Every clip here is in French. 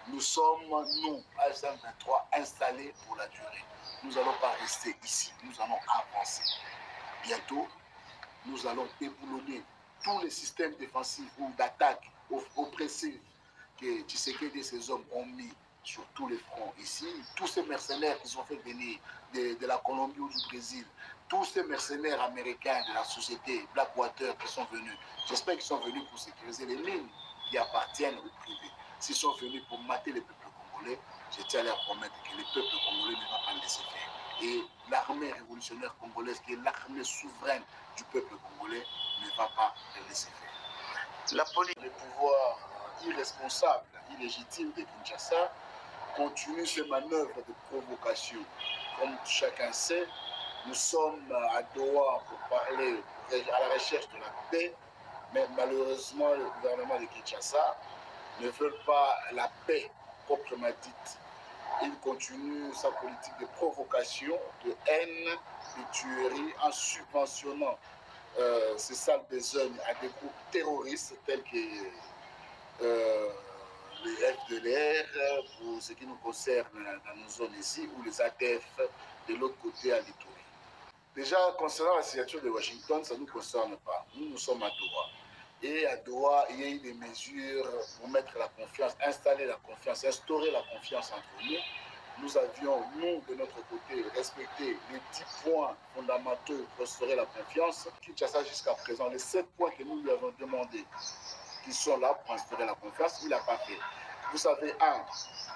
Nous sommes, nous, AFC/M23, installés pour la durée. Nous n'allons pas rester ici, nous allons avancer. Bientôt, nous allons déboulonner tous les systèmes défensifs ou d'attaque oppressifs que Tshisekedi et ses hommes ont mis sur tous les fronts ici. Tous ces mercenaires qui sont fait venir de la Colombie ou du Brésil, tous ces mercenaires américains de la société Blackwater qui sont venus, j'espère qu'ils sont venus pour sécuriser les mines qui appartiennent au privé. S'ils sont venus pour mater les peuples congolais, je tiens à leur promettre que les peuples congolais ne vont pas le laisser faire. Et l'armée révolutionnaire congolaise, qui est l'armée souveraine du peuple congolais, ne va pas le laisser faire. La politique, les pouvoirs irresponsables, illégitimes de Kinshasa, continuent ces manœuvres de provocation. Comme chacun sait, nous sommes à Doha pour parler à la recherche de la paix, mais malheureusement, le gouvernement de Kinshasa ne veut pas la paix proprement dite. Il continue sa politique de provocation, de haine, de tuerie en subventionnant ces salles besognes à des groupes terroristes tels que les FDLR, pour ce qui nous concerne dans nos zones ici, ou les ADF de l'autre côté à l'Itourie. Déjà, concernant la signature de Washington, ça ne nous concerne pas. Nous sommes à Doha. Et à Doha, il y a eu des mesures pour mettre la confiance, installer la confiance, instaurer la confiance entre nous. Nous avions, nous, de notre côté, respecté les 10 points fondamentaux pour instaurer la confiance. Kinshasa, jusqu'à présent, les 7 points que nous lui avons demandé, qui sont là pour instaurer la confiance, il n'a pas fait. Vous savez,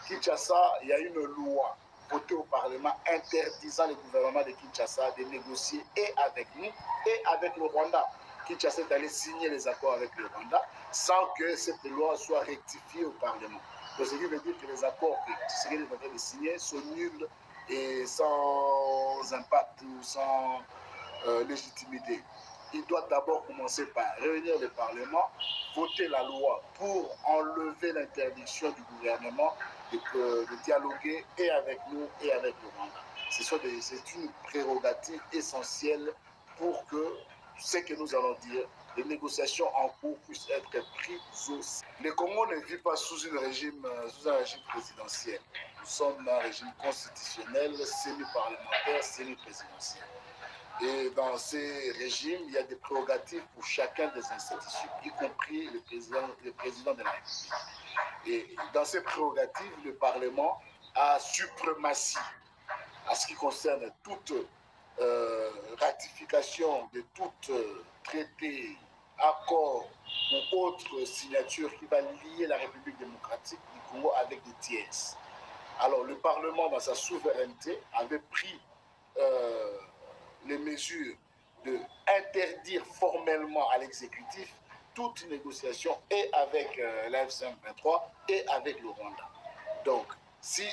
Kinshasa, il y a une loi votée au Parlement interdisant le gouvernement de Kinshasa de négocier et avec nous et avec le Rwanda. Kinshasa est allé signer les accords avec le Rwanda sans que cette loi soit rectifiée au Parlement. Donc, ce qui veut dire que les accords que Tshisekedi est en train de signer sont nuls et sans impact ou sans légitimité. Il doit d'abord commencer par réunir le Parlement, voter la loi pour enlever l'interdiction du gouvernement de dialoguer et avec nous et avec le Rwanda. C'est une prérogative essentielle pour que ce que nous allons dire, les négociations en cours puissent être prises aussi. Le Congo ne vit pas sous un régime présidentiel. Nous sommes un régime constitutionnel, semi-parlementaire, semi-présidentiel. Et dans ces régimes, il y a des prérogatives pour chacun des institutions, y compris le président de la République. Et dans ces prérogatives, le Parlement a suprématie à ce qui concerne toute ratification de tout traité, accord ou autre signature qui va lier la République démocratique du Congo avec des tiers. Alors le Parlement, dans sa souveraineté, avait pris les mesures d'interdire formellement à l'exécutif toute négociation et avec l'AFC/M23 et avec le Rwanda. Donc, si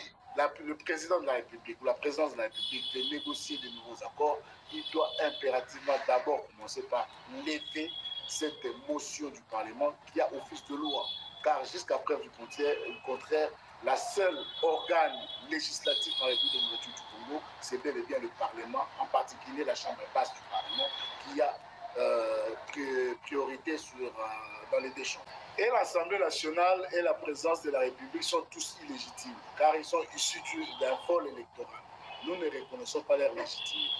le président de la République ou la présidence de la République veut négocier de nouveaux accords, il doit impérativement d'abord commencer par lever cette motion du Parlement qui a office de loi. Car jusqu'à preuve du contraire, la seule organe législatif en République démocratique du Congo, c'est bel et bien le Parlement, en particulier la Chambre basse du Parlement, qui a priorité dans les deux chambres. Et l'Assemblée nationale et la présidence de la République sont tous illégitimes, car ils sont issus d'un vol électoral. Nous ne reconnaissons pas leur légitimité.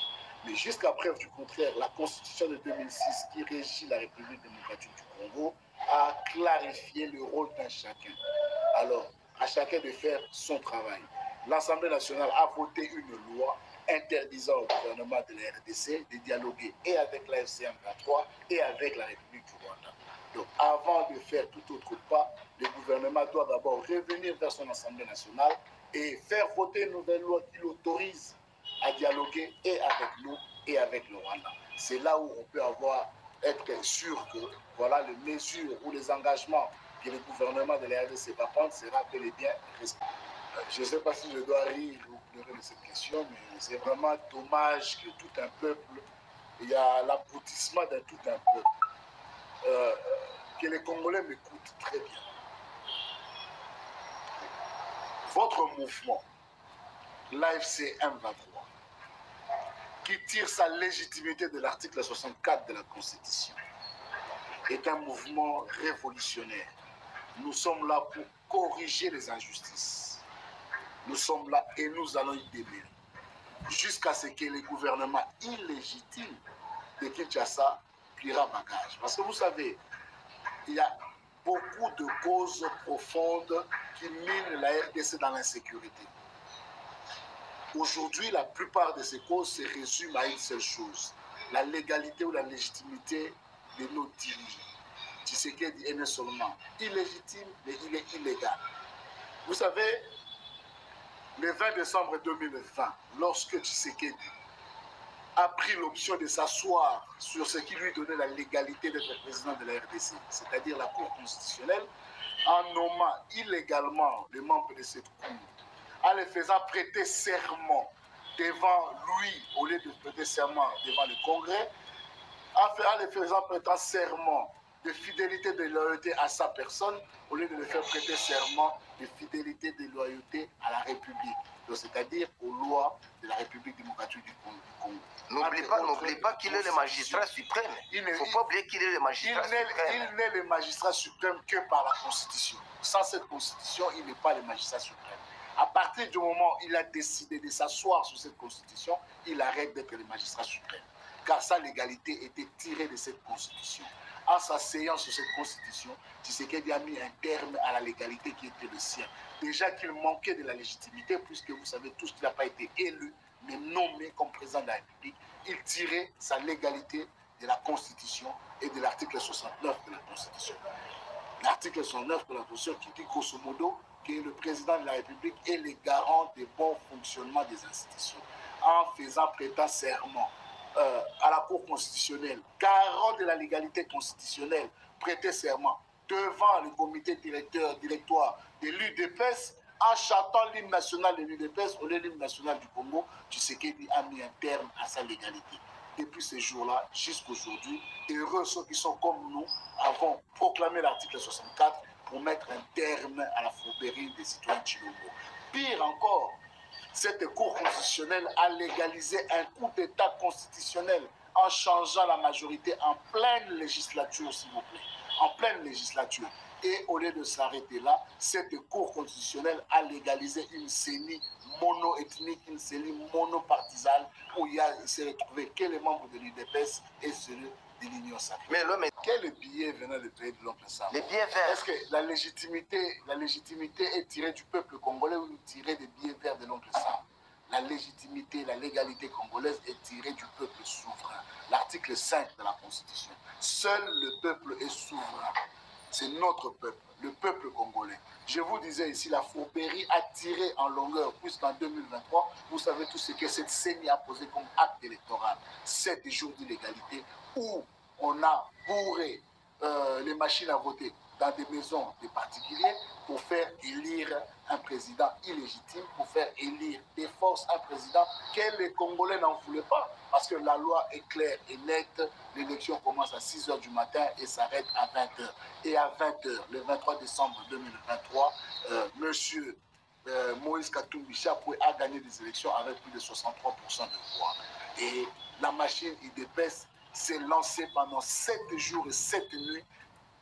Mais jusqu'à preuve du contraire, la Constitution de 2006 qui régit la République démocratique du Congo a clarifié le rôle d'un chacun. Alors, à chacun de faire son travail. L'Assemblée nationale a voté une loi interdisant au gouvernement de la RDC de dialoguer et avec la FCM23 et avec la République du Rwanda. Donc, avant de faire tout autre pas, le gouvernement doit d'abord revenir vers son Assemblée nationale et faire voter une nouvelle loi qui l'autorise à dialoguer et avec nous et avec le Rwanda. C'est là où on peut être sûr que voilà, les mesures ou les engagements que le gouvernement de la RDC va prendre sera bel et bien respecté. Je ne sais pas si je dois rire ou pleurer de cette question, mais c'est vraiment dommage que tout un peuple, il y a l'aboutissement de tout un peuple. Que les Congolais m'écoutent très bien. Votre mouvement, l'AFC/M23, qui tire sa légitimité de l'article 64 de la Constitution, est un mouvement révolutionnaire. Nous sommes là pour corriger les injustices. Nous sommes là et nous allons y démêler. Jusqu'à ce que le gouvernement illégitime de Kinshasa pliera bagage. Parce que vous savez, il y a beaucoup de causes profondes qui minent la RDC dans l'insécurité. Aujourd'hui, la plupart de ces causes se résument à une seule chose, la légalité ou la légitimité de nos dirigeants. Tshisekedi est non seulement illégitime, mais il est illégal. Vous savez, le 20 décembre 2020, lorsque Tshisekedi a pris l'option de s'asseoir sur ce qui lui donnait la légalité d'être président de la RDC, c'est-à-dire la Cour constitutionnelle, en nommant illégalement les membres de cette Cour, en les faisant prêter serment devant lui, au lieu de prêter serment devant le Congrès, en les faisant prêter serment de fidélité, de loyauté à sa personne, au lieu de le faire prêter serment de fidélité, de loyauté à la République, c'est-à-dire aux lois de la République démocratique du Congo. N'oublie pas qu'il est le magistrat suprême. Il ne faut pas oublier qu'il est le magistrat suprême. Il n'est le magistrat suprême que par la Constitution. Sans cette Constitution, il n'est pas le magistrat suprême. À partir du moment où il a décidé de s'asseoir sur cette Constitution, il arrête d'être le magistrat suprême. Car sa légalité était tirée de cette Constitution. En s'asseyant sur cette Constitution, Tshisekedi a mis un terme à la légalité qui était le sien. Déjà qu'il manquait de la légitimité, puisque vous savez tous qu'il n'a pas été élu, mais nommé comme président de la République, il tirait sa légalité de la Constitution et de l'article 69 de la Constitution. L'article 69 de la Constitution qui dit grosso modo que le président de la République est le garant du bon fonctionnement des institutions, en faisant prêter serment à la Cour constitutionnelle, garant de la légalité constitutionnelle, prêter serment devant le comité directoire de l'UDPS, en chantant l'hymne national de l'UDPS ou l'hymne national du Congo, Tshisekedi a mis un terme à sa légalité. Depuis ces jours-là, jusqu'aujourd'hui, heureux ceux qui sont comme nous, avons proclamé l'article 64 pour mettre un terme à la fourberie des citoyens Tshilombo. Pire encore, cette Cour constitutionnelle a légalisé un coup d'État constitutionnel en changeant la majorité en pleine législature, s'il vous plaît, en pleine législature. Et au lieu de s'arrêter là, cette Cour constitutionnelle a légalisé une CENI mono-ethnique, une CENI monopartisane, où il ne s'est retrouvé que les membres de l'UDPS et ceux de l'Union sacrée. Mais l'homme est... Quel billet venant de pays de l'oncle Sam? Les billets verts. Est-ce que la légitimité est tirée du peuple congolais ou tirée des billets verts de l'oncle Sam? La légitimité, la légalité congolaise est tirée du peuple souverain. L'article 5 de la Constitution. Seul le peuple est souverain. C'est notre peuple, le peuple congolais. Je vous disais ici, la fourberie a tiré en longueur, puisqu'en 2023, vous savez tout ce que cette CENI a posé comme acte électoral. 7 jours d'illégalité où on a bourré les machines à voter dans des maisons des particuliers pour faire élire un président illégitime, pour faire élire des forces un président que les Congolais n'en voulaient pas. Parce que la loi est claire et nette, l'élection commence à 6 h du matin et s'arrête à 20 h. Et à 20 h, le 23 décembre 2023, M. Moïse Katumbi Chapoué a gagné des élections avec plus de 63% de voix. Et la machine IDPS s'est lancée pendant 7 jours et 7 nuits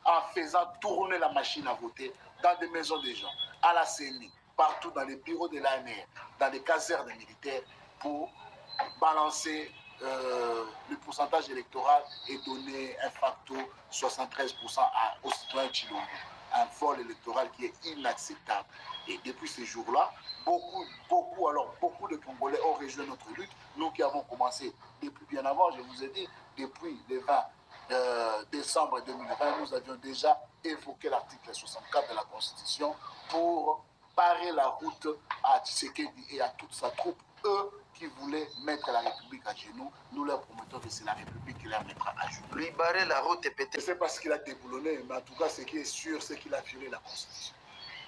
en faisant tourner la machine à voter dans des maisons des gens, à la CENI, partout dans les bureaux de l'ANR, dans les casernes militaires, pour balancer le pourcentage électoral et donner un facto 73% aux citoyens Tshilombo. Un vol électoral qui est inacceptable. Et depuis ces jours-là, beaucoup de Congolais ont rejoint notre lutte. Nous qui avons commencé depuis bien avant, je vous ai dit, depuis le 20 décembre 2020, nous avions déjà évoqué l'article 64 de la Constitution pour parer la route à Tshisekedi et à toute sa troupe. Eux qui voulaient mettre la République à genoux, nous leur promettons que c'est la République qui la mettra à genoux. Lui barrer la route et péter. C'est parce qu'il a déboulonné, mais en tout cas, ce qui est sûr, c'est qu'il a violé la Constitution.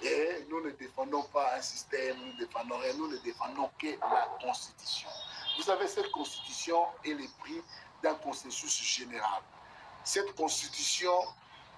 Et nous ne défendons pas un système, nous ne défendons rien, nous ne défendons que la Constitution. Vous savez, cette Constitution est le prix d'un consensus général. Cette Constitution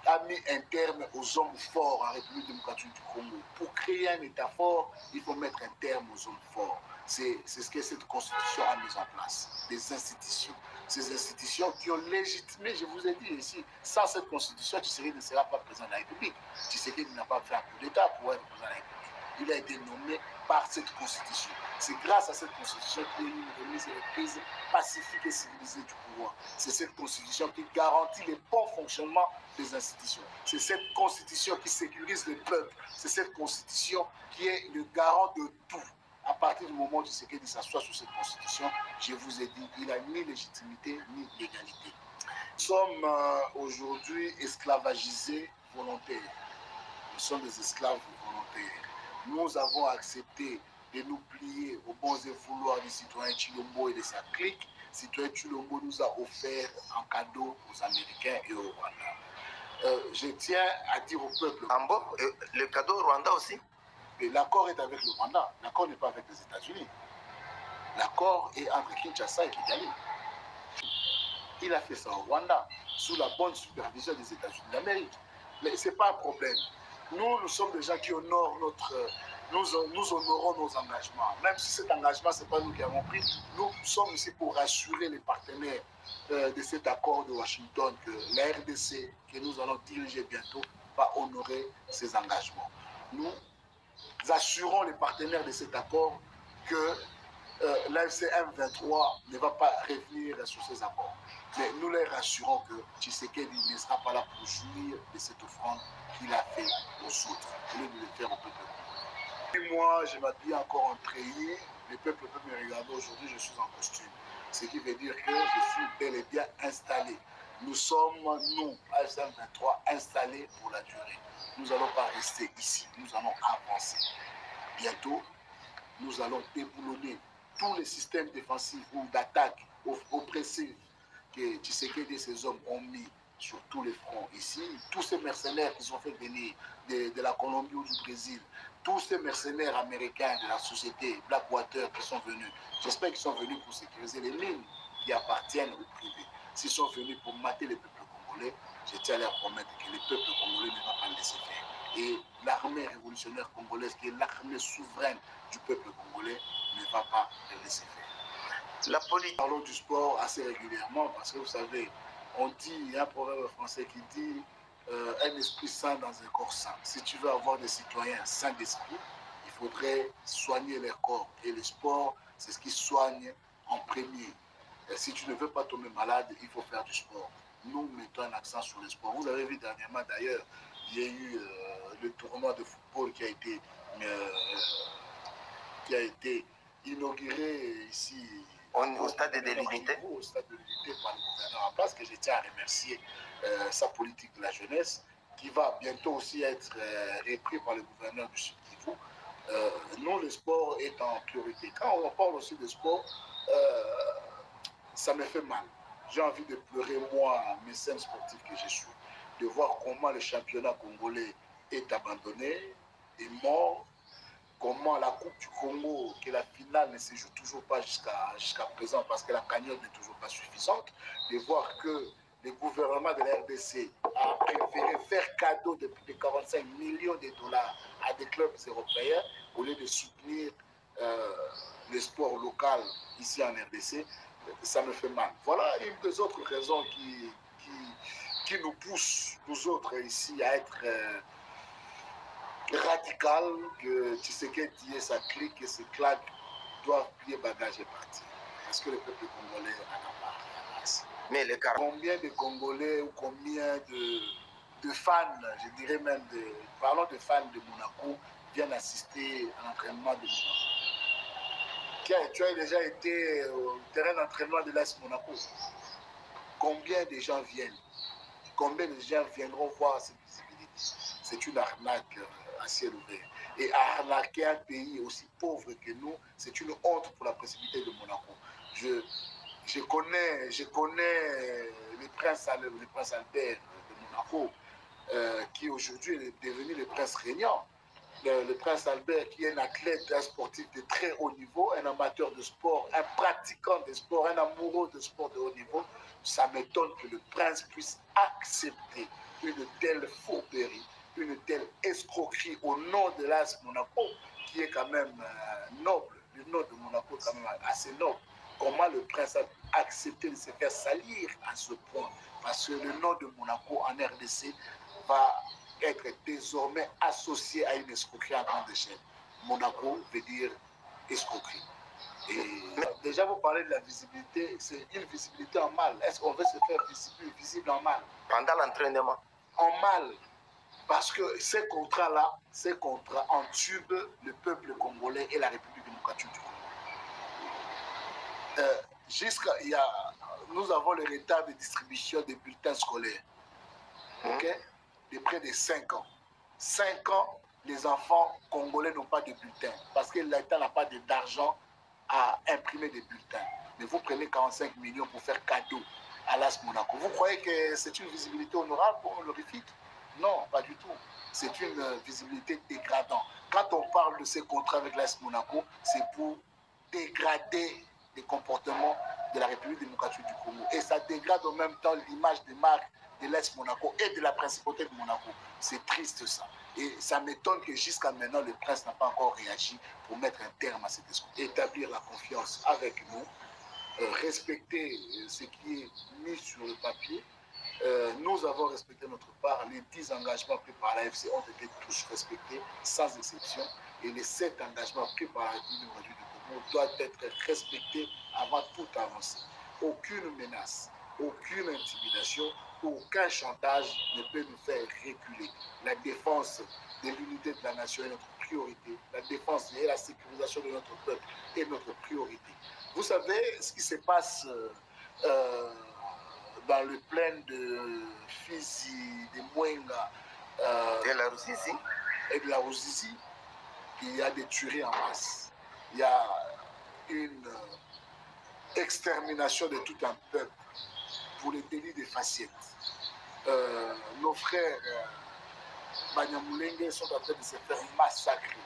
a mis un terme aux hommes forts en République démocratique du Congo. Pour créer un État fort, il faut mettre un terme aux hommes forts. C'est ce que cette Constitution a mis en place, des institutions. ces institutions qui ont légitimé, je vous ai dit ici, sans cette constitution, Tshisekedi ne sera pas président de la République. Tshisekedi n'a pas fait un coup d'État pour être président de la République. Il a été nommé par cette constitution. C'est grâce à cette constitution qu'il y a eu une remise et reprise pacifique et civilisée du pouvoir. C'est cette constitution qui garantit le bon fonctionnement des institutions. C'est cette constitution qui sécurise le peuple. C'est cette constitution qui est le garant de tout. À partir du moment où Tshisekedi s'assoit sur cette constitution, je vous ai dit, il n'a ni légitimité ni légalité. Nous sommes aujourd'hui esclavagisés volontaires. Nous sommes des esclaves volontaires. Nous avons accepté de nous plier aux bons et vouloirs du citoyen Tshilombo et de sa clique. Citoyen Tshilombo nous a offert un cadeau aux Américains et au Rwanda. Je tiens à dire au peuple... Le cadeau au Rwanda aussi? L'accord est avec le Rwanda. L'accord n'est pas avec les États-Unis. L'accord est entre Kinshasa et Kigali. Il a fait ça au Rwanda, sous la bonne supervision des États-Unis d'Amérique. Mais ce n'est pas un problème. Nous sommes des gens qui honorent nous honorons nos engagements. Même si cet engagement, ce n'est pas nous qui avons pris, nous sommes ici pour rassurer les partenaires de cet accord de Washington que la RDC, que nous allons diriger bientôt, va honorer ses engagements. Nous assurons les partenaires de cet accord que l'AFC M23 ne va pas revenir sur ces accords. Mais nous les rassurons que Tshisekedi ne sera pas là pour jouir de cette offrande qu'il a fait aux autres, au lieu de le faire au peuple. Et moi, je m'habille encore en treillis. Le peuple peut me regarder aujourd'hui, je suis en costume. Ce qui veut dire que je suis bel et bien installé. Nous sommes, nous, AFC M23, installés pour la durée. Nous n'allons pas rester ici, nous allons avancer. Bientôt, nous allons déboulonner tous les systèmes défensifs ou d'attaque oppressifs que Tshisekedi et ses hommes ont mis sur tous les fronts ici. Tous ces mercenaires qui sont fait venir de la Colombie ou du Brésil, tous ces mercenaires américains de la société Blackwater qui sont venus, j'espère qu'ils sont venus pour sécuriser les mines qui appartiennent au privé. S'ils sont venus pour mater le peuple congolais, je tiens à leur promettre que le peuple congolais ne va pas le laisser faire. Et l'armée révolutionnaire congolaise, qui est l'armée souveraine du peuple congolais, ne va pas le laisser faire. La politique. Parlons du sport assez régulièrement parce que vous savez, on dit, il y a un proverbe français qui dit un esprit sain dans un corps sain. Si tu veux avoir des citoyens sains d'esprit, il faudrait soigner leur corps. Et le sport, c'est ce qui soigne en premier. Et si tu ne veux pas tomber malade, il faut faire du sport. Nous mettons un accent sur le sport. Vous avez vu dernièrement d'ailleurs, il y a eu le tournoi de football qui a été inauguré ici au stade de l'Unité. Au stade de l'Unité par le gouverneur en place, que je tiens à remercier sa politique de la jeunesse, qui va bientôt aussi être repris par le gouverneur du Sud Kivu. Nous, le sport est en priorité. Quand on parle aussi de sport, ça me fait mal. J'ai envie de pleurer, moi, mes scènes sportives que je suis, de voir comment le championnat congolais est abandonné, est mort, comment la Coupe du Congo, que la finale ne se joue toujours pas jusqu'à présent parce que la cagnotte n'est toujours pas suffisante, de voir que le gouvernement de la RDC a préféré faire cadeau de plus de 45 millions de dollars à des clubs européens au lieu de soutenir le sport local ici en RDC, ça me fait mal. Voilà une des autres raisons qui nous poussent, nous autres ici, à être radical, que Tshisekedi et sa clique et ses claques doivent plier bagage et partir. Parce que le peuple congolais en a marre. Mais les combien de Congolais ou combien de fans, je dirais même, parlons de fans de Monaco, viennent assister à l'entraînement de Monaco? Tu as déjà été au terrain d'entraînement de l'AS Monaco. Combien de gens viennent? Combien de gens viendront voir cette visibilité? C'est une arnaque à ciel ouvert. Et arnaquer un pays aussi pauvre que nous, c'est une honte pour la principauté de Monaco. Je connais le prince Albert de Monaco, qui aujourd'hui est devenu le prince régnant. Le prince Albert, qui est un athlète, un sportif de très haut niveau, un amateur de sport, un pratiquant de sport, un amoureux de sport de haut niveau, ça m'étonne que le prince puisse accepter une telle fourberie, une telle escroquerie au nom de l'AS Monaco, qui est quand même noble. Le nom de Monaco est quand même assez noble. comment le prince a accepté de se faire salir à ce point. Parce que le nom de Monaco en RDC va être désormais associé à une escroquerie à grande échelle. Monaco veut dire escroquerie. Et déjà, vous parlez de la visibilité, c'est une visibilité en mal. Est-ce qu'on veut se faire visible en mal? Pendant l'entraînement. En mal. Parce que ces contrats-là, ces contrats entubent le peuple congolais et la République démocratique du Congo. Nous avons le retard de distribution des bulletins scolaires. Okay? De près de 5 ans. 5 ans, les enfants congolais n'ont pas de bulletins parce que l'État n'a pas d'argent à imprimer des bulletins. Mais vous prenez 45 millions pour faire cadeau à l'AS Monaco. Vous croyez que c'est une visibilité honorable pour honorifique? Non, pas du tout. C'est une visibilité dégradante. Quand on parle de ces contrats avec l'AS Monaco, c'est pour dégrader les comportements de la République démocratique du Congo. Et ça dégrade en même temps l'image des marques de l'AS Monaco et de la principauté de Monaco. C'est triste ça. Et ça m'étonne que jusqu'à maintenant, le prince n'a pas encore réagi pour mettre un terme à cette escroquerie. Établir la confiance avec nous, respecter ce qui est mis sur le papier. Nous avons respecté notre part. Les 10 engagements pris par la FC ont été tous respectés, sans exception. Et les 7 engagements pris par la République démocratique du Congo doivent être respectés avant toute avancée. Aucune menace, aucune intimidation, aucun chantage ne peut nous faire reculer. La défense de l'unité de la nation est notre priorité. La défense et la sécurisation de notre peuple est notre priorité. Vous savez ce qui se passe dans le plain de Fizi, de Mwenga et la Russie et de la Russie, il y a des tueries en masse. Il y a une extermination de tout un peuple pour les délits des facettes. Nos frères Banyamulenge sont en train de se faire massacrer.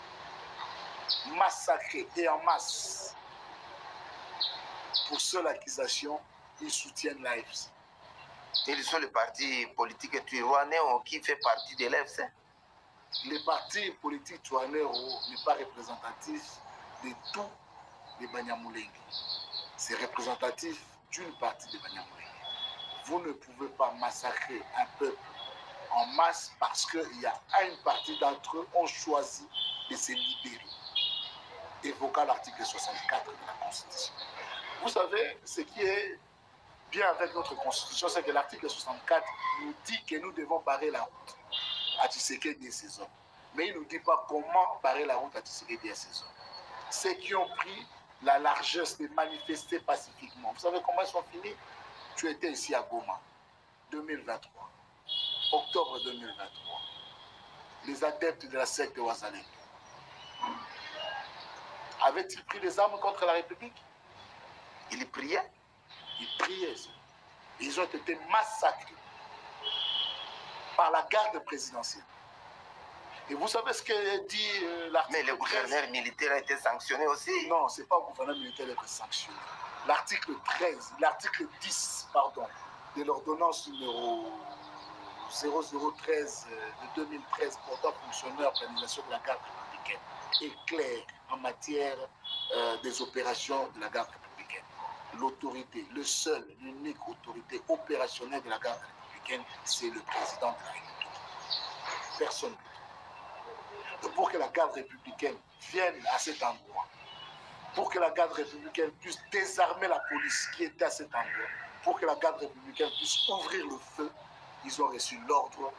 Massacrer et en masse. Pour seule accusation, ils soutiennent l'AFC. Ils sont les partis politiques touranais qui fait partie de l'AFC. Les partis politiques touranais n'est pas représentatif de tous les Banyamulenge. C'est représentatif d'une partie des Banyamulenge. Vous ne pouvez pas massacrer un peuple en masse parce qu'il y a une partie d'entre eux ont choisi de se libérer, évoquant l'article 64 de la Constitution. Vous savez, ce qui est bien avec notre Constitution, c'est que l'article 64 nous dit que nous devons barrer la route à Tshisekedi et ses hommes. Mais il ne nous dit pas comment barrer la route à Tshisekedi et ses hommes. Ceux qui ont pris la largesse de manifester pacifiquement. Vous savez comment ils sont finis? Tu étais ici à Goma, 2023, octobre 2023. Les adeptes de la secte Ouazalé avaient-ils pris les armes contre la République? Ils priaient. Ils priaient. Ils ont été massacrés par la garde présidentielle. Et vous savez ce que dit l'article 13? Mais le gouverneur militaire a été sanctionné aussi. Non, ce n'est pas le gouverneur militaire qui a été sanctionné. L'article 13, l'article 10, pardon, de l'ordonnance numéro 0013 de 2013 portant fonctionnement et organisation de la garde républicaine est clair en matière des opérations de la garde républicaine. L'autorité, l'unique autorité opérationnelle de la garde républicaine, c'est le président de la République. Personne d'autre. Pour que la garde républicaine vienne à cet endroit, pour que la garde républicaine puisse désarmer la police qui était à cet endroit, pour que la garde républicaine puisse ouvrir le feu, ils ont reçu l'ordre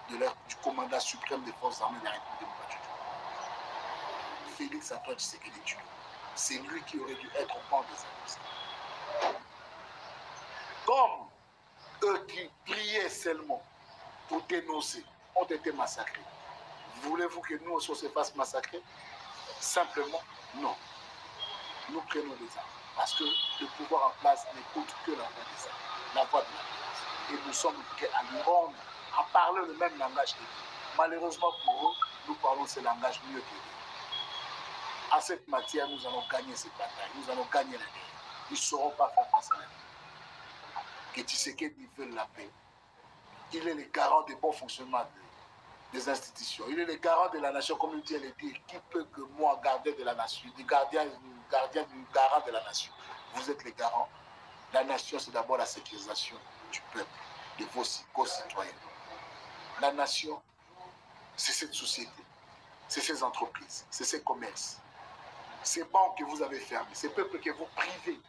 du commandant suprême des forces armées de la République démocratique. Félix Antoine Tshisekedi Tshilombo. C'est lui qui aurait dû être au banc des accusés. Comme eux qui priaient seulement pour dénoncer ont été massacrés. Voulez-vous que nous aussi on se fasse massacrer? Simplement, non. Nous prenons des armes. Parce que le pouvoir en place n'écoute que la voix des armes, la voix de la violence. Et nous sommes prêts à nous rendre, à parler le même langage que eux. Malheureusement pour eux, nous parlons ce langage mieux que eux. À cette matière, nous allons gagner cette bataille. Nous allons gagner la guerre. Ils ne sauront pas faire face à la guerre. Que Tshisekedi veut la paix. Il est le garant du bon fonctionnement des institutions. Il est le garant de la nation, comme il dit, qui peut que moi garder de la nation, du garant de la nation. vous êtes les garants. La nation, c'est d'abord la sécurisation du peuple, de vos concitoyens. La nation, c'est cette société, c'est ces entreprises, c'est ces commerces, ces banques que vous avez fermées, ces peuples que vous privez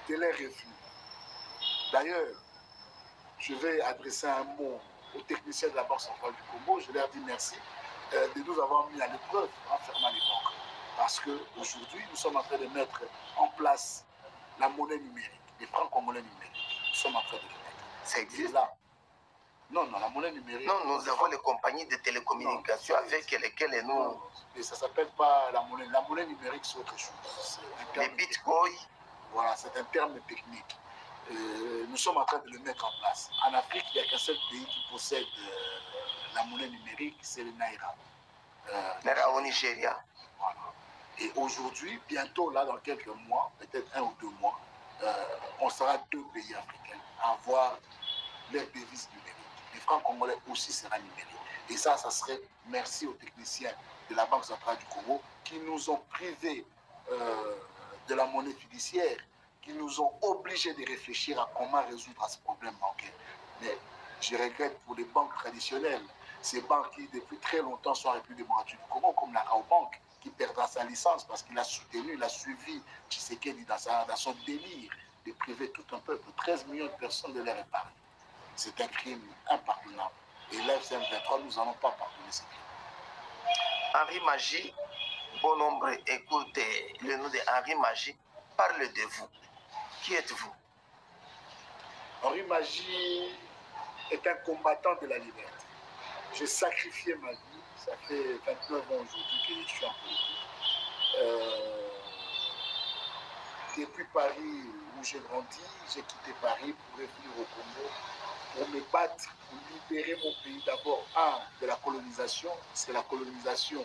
de leurs revenus. D'ailleurs, je vais adresser un mot aux techniciens de la Banque centrale du Congo. Je leur dis merci de nous avoir mis à l'épreuve en fermant les banques. Parce qu'aujourd'hui, nous sommes en train de mettre en place la monnaie numérique, les francs congolais numériques. Nous sommes en train de le mettre. Ça existe là. Non, la monnaie numérique. Non, nous avons les compagnies de télécommunications avec lesquelles nous... Non, et ça ne s'appelle pas la monnaie. La monnaie numérique, c'est autre chose. Les bitcoins. Voilà, c'est un terme technique. Nous sommes en train de le mettre en place. En Afrique, il n'y a qu'un seul pays qui possède la monnaie numérique, c'est le Naira. Naira au Nigeria. Voilà. Et aujourd'hui, bientôt, là, dans quelques mois, peut-être 1 ou 2 mois, on sera 2 pays africains à avoir les devises numériques. Les francs congolais aussi sera numérique. Et ça serait merci aux techniciens de la Banque centrale du Congo qui nous ont privés de la monnaie fiduciaire, qui nous ont obligés de réfléchir à comment résoudre ce problème bancaire. Mais je regrette pour les banques traditionnelles, ces banques qui depuis très longtemps sont en République démocratique du Congo, comme la Raobank, qui perdra sa licence parce qu'il a soutenu, il a suivi Tshisekedi dans son délire de priver tout un peuple, 13 millions de personnes de leur épargne. C'est un crime impardonnable. Et l'FCM23, nous n'allons pas pardonner ce crime. Henri Magie, bon nombre écoutez le nom de Henri Magie, parle de vous. Qui êtes-vous? Henri Magie est un combattant de la liberté. J'ai sacrifié ma vie. Ça fait 29 ans aujourd'hui que je suis en politique. Depuis Paris, où j'ai grandi, j'ai quitté Paris pour revenir au Congo, pour me battre, pour libérer mon pays d'abord, de la colonisation, parce que la colonisation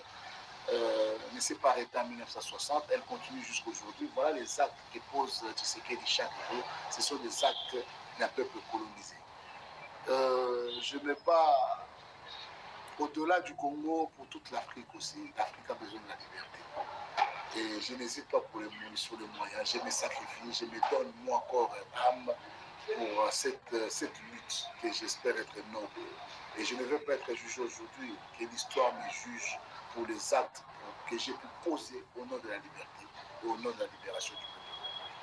ne s'est pas arrêtée en 1960, elle continue jusqu'aujourd'hui. Voilà les actes que pose Tshisekedi chaque jour, ce sont des actes d'un peuple colonisé. Je me bats au-delà du Congo pour toute l'Afrique aussi. L'Afrique a besoin de la liberté. Et je n'hésite pas sur les moyens. Je me sacrifie, je me donne moi encore âme pour cette lutte que j'espère être noble. Et je ne veux pas être jugé aujourd'hui, que l'histoire me juge pour les actes que j'ai pu poser au nom de la liberté et au nom de la libération du peuple.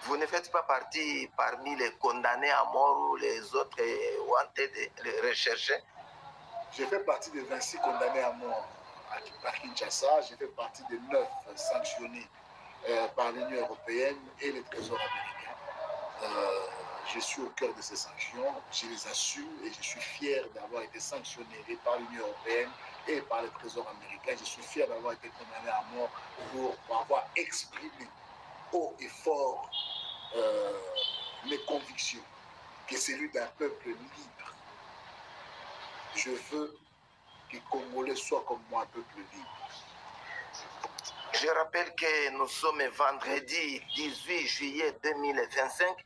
Vous ne faites pas partie parmi les condamnés à mort ou les autres wanted recherchés? J'ai fait partie des 26 condamnés à mort par Kinshasa. J'ai fait partie des 9 sanctionnés par l'Union européenne et le Trésor américain. Je suis au cœur de ces sanctions, je les assume et je suis fier d'avoir été sanctionné et par l'Union européenne et par le Trésor américain. Je suis fier d'avoir été condamné à mort pour avoir exprimé haut et fort mes convictions, que celui d'un peuple libre. Je veux que les Congolais soient comme moi, un peuple libre. Je rappelle que nous sommes vendredi 18 juillet 2025.